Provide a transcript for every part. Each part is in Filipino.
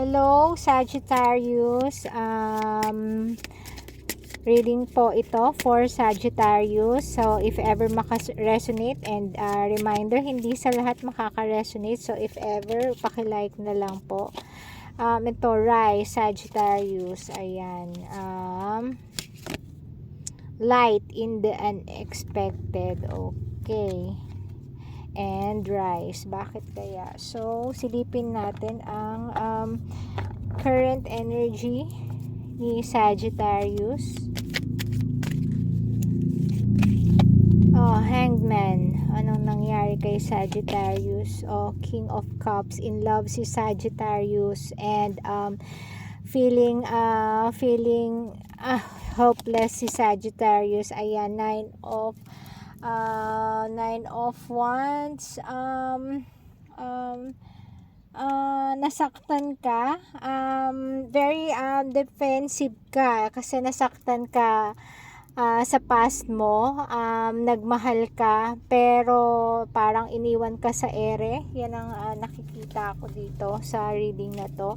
Hello, Sagittarius. Reading po ito for Sagittarius. So, if ever maka-resonate and reminder, hindi sa lahat makaka-resonate. So, if ever, paki-like na lang po. Ito, Rise, Sagittarius. Ayan. Light in the unexpected. Okay. And Rise. Bakit kaya? So, silipin natin ang current energy ni Sagittarius. Hanged Man. Anong nangyari kay Sagittarius? King of Cups. In love si Sagittarius. And feeling hopeless si Sagittarius. Ayan, Nine of Wands. Nasaktan ka, very defensive ka kasi nasaktan ka sa past mo, nagmahal ka pero parang iniwan ka sa ere. Yan ang nakikita ko dito sa reading na to.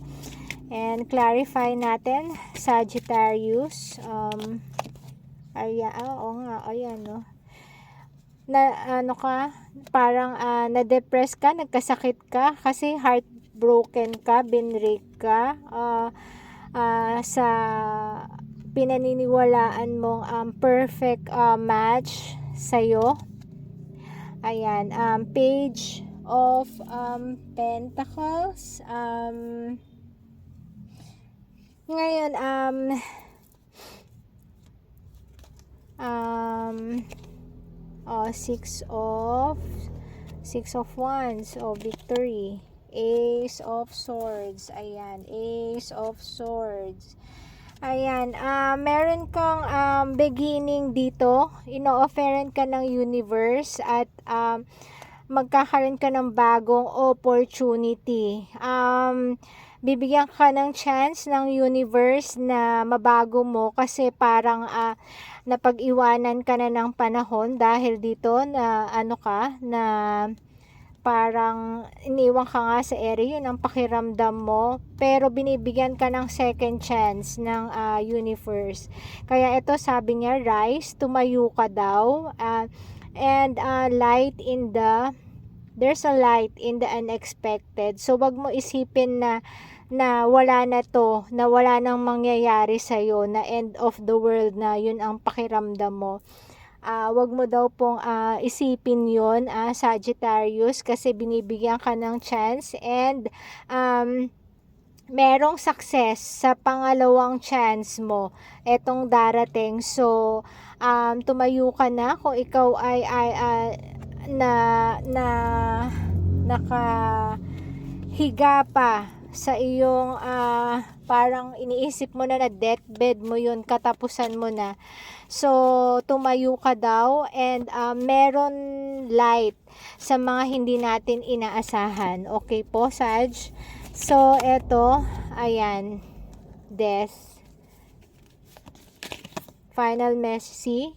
And clarify natin, Sagittarius. Ayan, no. Parang na-depress ka, nagkasakit ka kasi heartbroken ka, binrake ka sa pinaniniwalaan mong perfect match sa'yo. Ayan, Page of Pentacles. Ngayon, Six of Wands, Victory. Ace of Swords. Ayan, Ace of Swords. Ayan, meron kang beginning dito. Ino-offeran ka ng universe at magkakaroon ka ng bagong opportunity. Bibigyan ka ng chance ng universe na mabago mo kasi parang napag-iwanan ka na ng panahon dahil dito na na parang iniwan ka nga sa area, yun ang pakiramdam mo, pero binibigyan ka ng second chance ng universe. Kaya ito sabi niya, rise, tumayo ka daw, and there's a light in the unexpected. So wag mo isipin na wala na to, na wala nang mangyayari sa'yo, na end of the world na yun ang pakiramdam mo. Wag mo daw pong isipin yun, Sagittarius, kasi binibigyan ka ng chance and merong success sa pangalawang chance mo etong darating. So tumayo ka na kung ikaw ay nakahiga pa sa iyong parang iniisip mo na deathbed mo yun, katapusan mo na. So tumayo ka daw and meron light sa mga hindi natin inaasahan. Okay po, Sag? So eto, ayan, Death. Final message.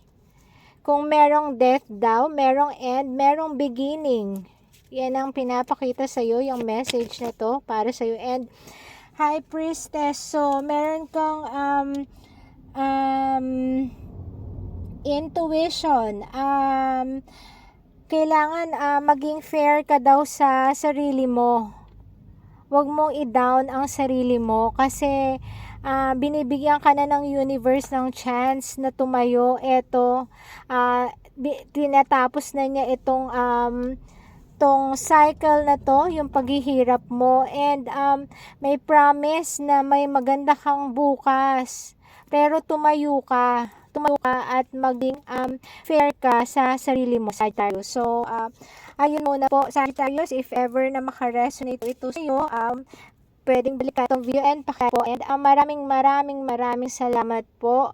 Kung merong death daw, merong end, merong beginning. Yan ang pinapakita sa'yo, yung message na to para sa'yo. And High Priestess, so meron kang intuition. Kailangan maging fair ka daw sa sarili mo. Huwag mong i-down ang sarili mo kasi binibigyan ka na ng universe ng chance na tumayo. Eto, tinatapos na niya itong cycle na to, yung paghihirap mo, and may promise na may maganda kang bukas, pero tumayo ka at maging fair ka sa sarili mo, Sagittarius. So ayun muna po, Sagittarius. If ever na makaresonate ito sa iyo, pwedeng balikan itong video and paki po. And maraming salamat po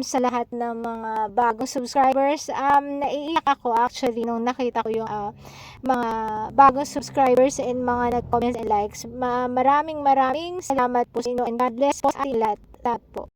sa lahat ng mga bagong subscribers. Naiiyak ako actually nung nakita ko yung mga bagong subscribers and mga nag-comments and likes. Maraming salamat po sa inyo and God bless po sa ating lahat po.